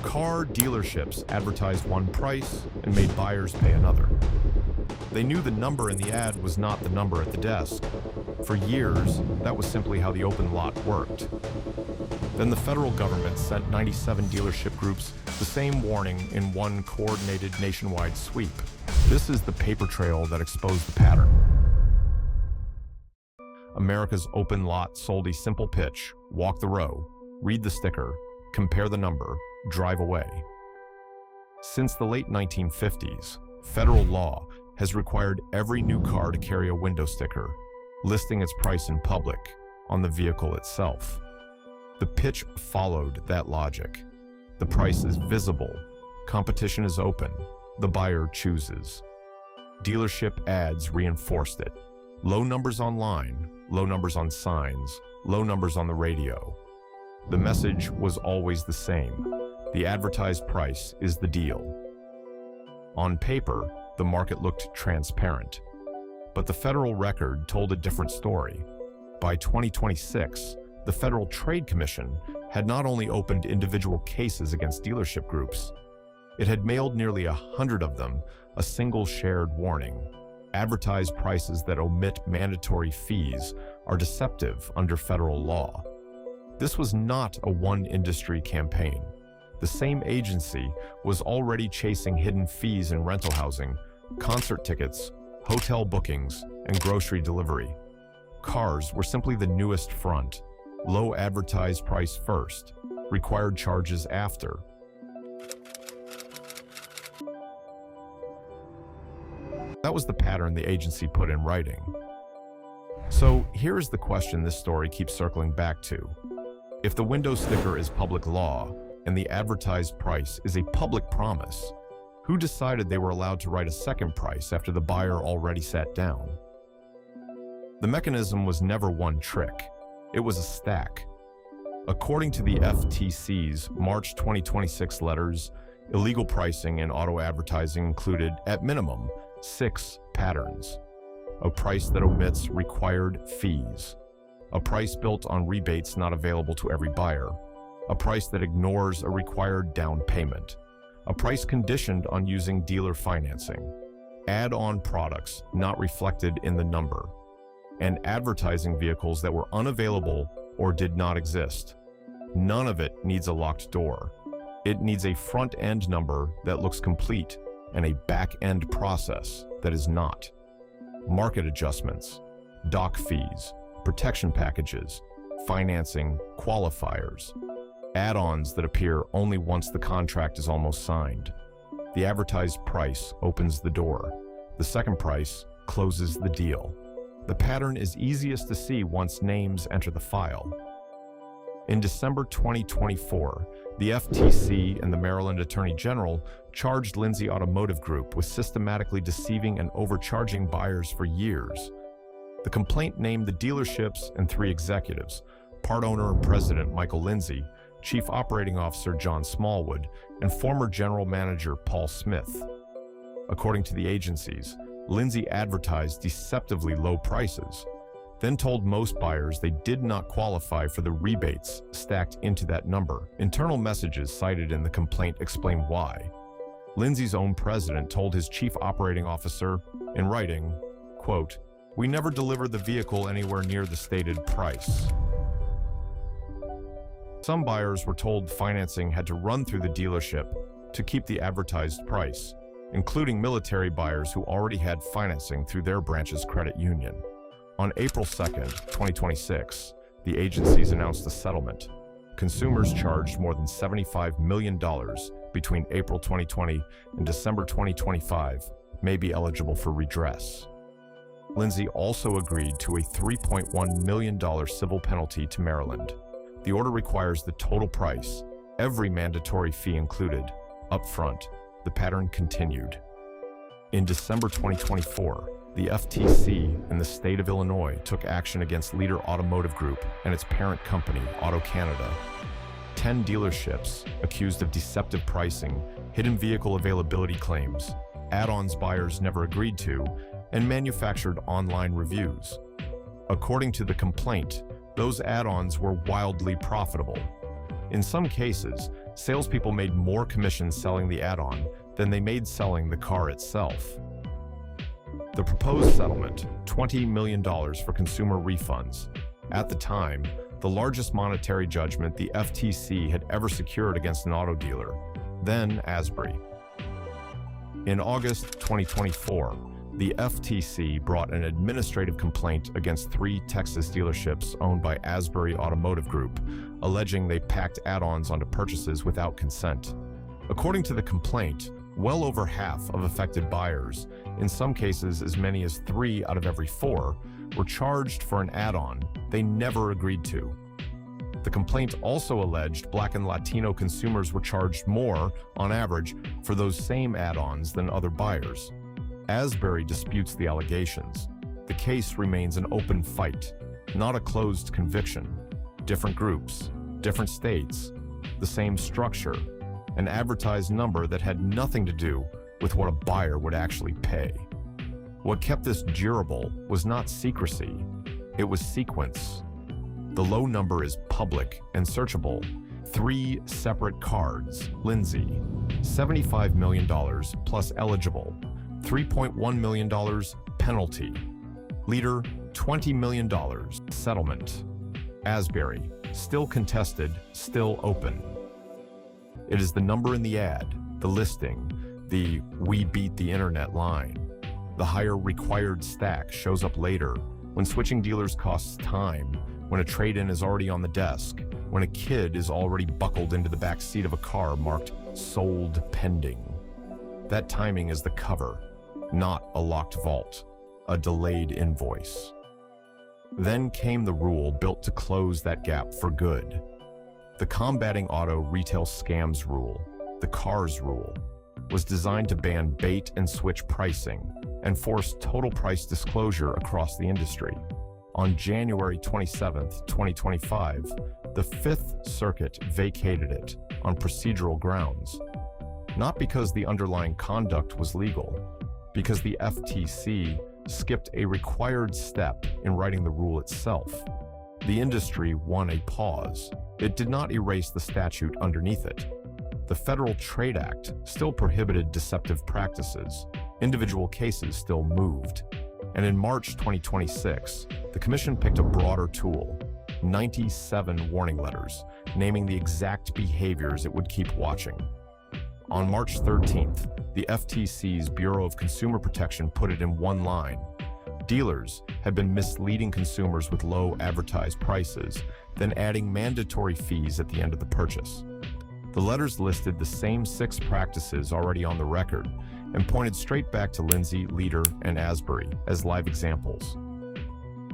Car dealerships advertised one price and made buyers pay another. They knew the number in the ad was not the number at the desk. For years, that was simply how the open lot worked. Then the federal government sent 97 dealership groups the same warning in one coordinated nationwide sweep. This is the paper trail that exposed the pattern. America's open lot sold a simple pitch: walk the row, read the sticker, compare the number, drive away. Since the late 1950s, federal law has required every new car to carry a window sticker, listing its price in public on the vehicle itself. The pitch followed that logic. The price is visible, competition is open, the buyer chooses. Dealership ads reinforced it. Low numbers online, low numbers on signs, low numbers on the radio. The message was always the same. The advertised price is the deal. On paper, the market looked transparent. But the federal record told a different story. By 2026, the Federal Trade Commission had not only opened individual cases against dealership groups, it had mailed nearly 100 of them a single shared warning. Advertised prices that omit mandatory fees are deceptive under federal law. This was not a one-industry campaign. The same agency was already chasing hidden fees in rental housing, concert tickets, hotel bookings, and grocery delivery. Cars were simply the newest front. Low advertised price first, required charges after. That was the pattern the agency put in writing. So here is the question this story keeps circling back to. If the window sticker is public law and the advertised price is a public promise, who decided they were allowed to write a second price after the buyer already sat down? The mechanism was never one trick. It was a stack. According to the FTC's March 2026 letters, illegal pricing in auto advertising included, at minimum, 6 patterns. A price that omits required fees. A price built on rebates not available to every buyer. A price that ignores a required down payment. A price conditioned on using dealer financing. Add-on products not reflected in the number. And advertising vehicles that were unavailable or did not exist. None of it needs a locked door. It needs a front-end number that looks complete and a back-end process that is not. Market adjustments, dock fees, protection packages, financing, qualifiers, add-ons that appear only once the contract is almost signed. The advertised price opens the door. The second price closes the deal. The pattern is easiest to see once names enter the file. In December 2024, the FTC and the Maryland Attorney General charged Lindsay Automotive Group with systematically deceiving and overcharging buyers for years. The complaint named the dealerships and 3 executives, part owner and president Michael Lindsay, chief operating officer John Smallwood, and former general manager Paul Smith. According to the agencies, Lindsay advertised deceptively low prices, then told most buyers they did not qualify for the rebates stacked into that number. Internal messages cited in the complaint explain why. Lindsay's own president told his chief operating officer, in writing, quote, "We never delivered the vehicle anywhere near the stated price." Some buyers were told financing had to run through the dealership to keep the advertised price, including military buyers who already had financing through their branch's credit union. On April 2nd, 2026, the agencies announced a settlement. Consumers charged more than $75 million between April 2020 and December 2025 may be eligible for redress. Lindsay also agreed to a $3.1 million civil penalty to Maryland. The order requires the total price, every mandatory fee included, up front. The pattern continued. In December 2024, the FTC and the state of Illinois took action against Leader Automotive Group and its parent company, Auto Canada. 10 dealerships accused of deceptive pricing, hidden vehicle availability claims, add-ons buyers never agreed to, and manufactured online reviews. According to the complaint, those add-ons were wildly profitable. In some cases, salespeople made more commissions selling the add-on than they made selling the car itself. The proposed settlement, $20 million for consumer refunds. At the time, the largest monetary judgment the FTC had ever secured against an auto dealer, then Asbury. In August 2024, the FTC brought an administrative complaint against 3 Texas dealerships owned by Asbury Automotive Group, alleging they packed add-ons onto purchases without consent. According to the complaint, well over half of affected buyers, in some cases as many as 3 out of every 4, were charged for an add-on they never agreed to. The complaint also alleged Black and Latino consumers were charged more, on average, for those same add-ons than other buyers. Asbury disputes the allegations. The case remains an open fight, not a closed conviction. Different groups, different states, the same structure, an advertised number that had nothing to do with what a buyer would actually pay. What kept this durable was not secrecy, it was sequence. The low number is public and searchable. 3 separate cards. Lindsay, $75 million plus eligible. $3.1 million penalty. Leader, $20 million settlement. Asbury, still contested, still open. It is the number in the ad, the listing, the "we beat the internet" line. The higher required stack shows up later, when switching dealers costs time, when a trade-in is already on the desk, when a kid is already buckled into the back seat of a car marked "sold pending." That timing is the cover, not a locked vault, a delayed invoice. Then came the rule built to close that gap for good. The Combating Auto Retail Scams Rule, the CARS rule, was designed to ban bait and switch pricing and force total price disclosure across the industry. On January 27, 2025, the Fifth Circuit vacated it on procedural grounds, not because the underlying conduct was legal, because the FTC skipped a required step in writing the rule itself. The industry won a pause. It did not erase the statute underneath it. The Federal Trade Act still prohibited deceptive practices. Individual cases still moved. And in March 2026, the Commission picked a broader tool, 97 warning letters, naming the exact behaviors it would keep watching. On March 13th, the FTC's Bureau of Consumer Protection put it in one line. Dealers had been misleading consumers with low advertised prices, then adding mandatory fees at the end of the purchase. The letters listed the same 6 practices already on the record and pointed straight back to Lindsay, Leader, and Asbury as live examples.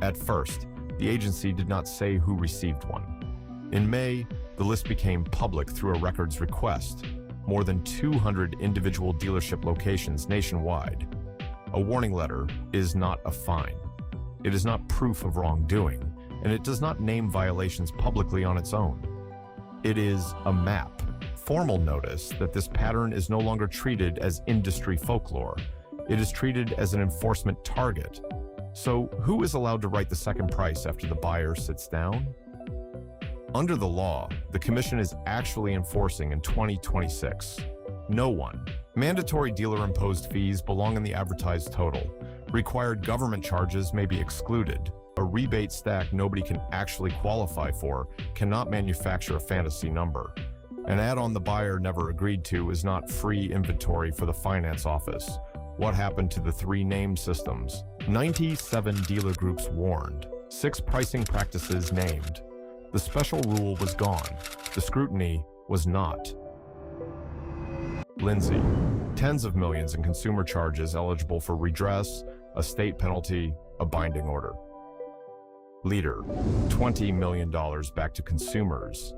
At first, the agency did not say who received one. In May, the list became public through a records request, more than 200 individual dealership locations nationwide. A warning letter is not a fine. It is not proof of wrongdoing, and it does not name violations publicly on its own. It is a map, formal notice that this pattern is no longer treated as industry folklore. It is treated as an enforcement target. So who is allowed to write the second price after the buyer sits down? Under the law, the Commission is actually enforcing in 2026. No one. Mandatory dealer-imposed fees belong in the advertised total. Required government charges may be excluded. A rebate stack nobody can actually qualify for cannot manufacture a fantasy number. An add-on the buyer never agreed to is not free inventory for the finance office. What happened to the 3 name systems? 97 dealer groups warned. 6 pricing practices named. The special rule was gone. The scrutiny was not. Lindsay, tens of millions in consumer charges eligible for redress, a state penalty, a binding order. Leader, $20 million back to consumers.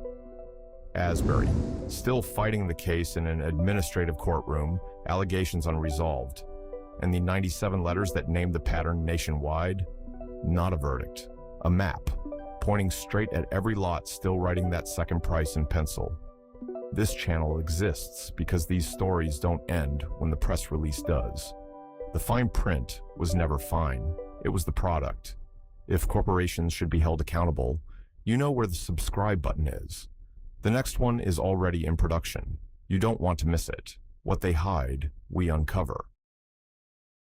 Asbury, still fighting the case in an administrative courtroom, allegations unresolved. And the 97 letters that named the pattern nationwide? Not a verdict. A map, pointing straight at every lot still writing that second price in pencil. This channel exists because these stories don't end when the press release does. The fine print was never fine. It was the product. If corporations should be held accountable, you know where the subscribe button is. The next one is already in production. You don't want to miss it. What they hide, we uncover.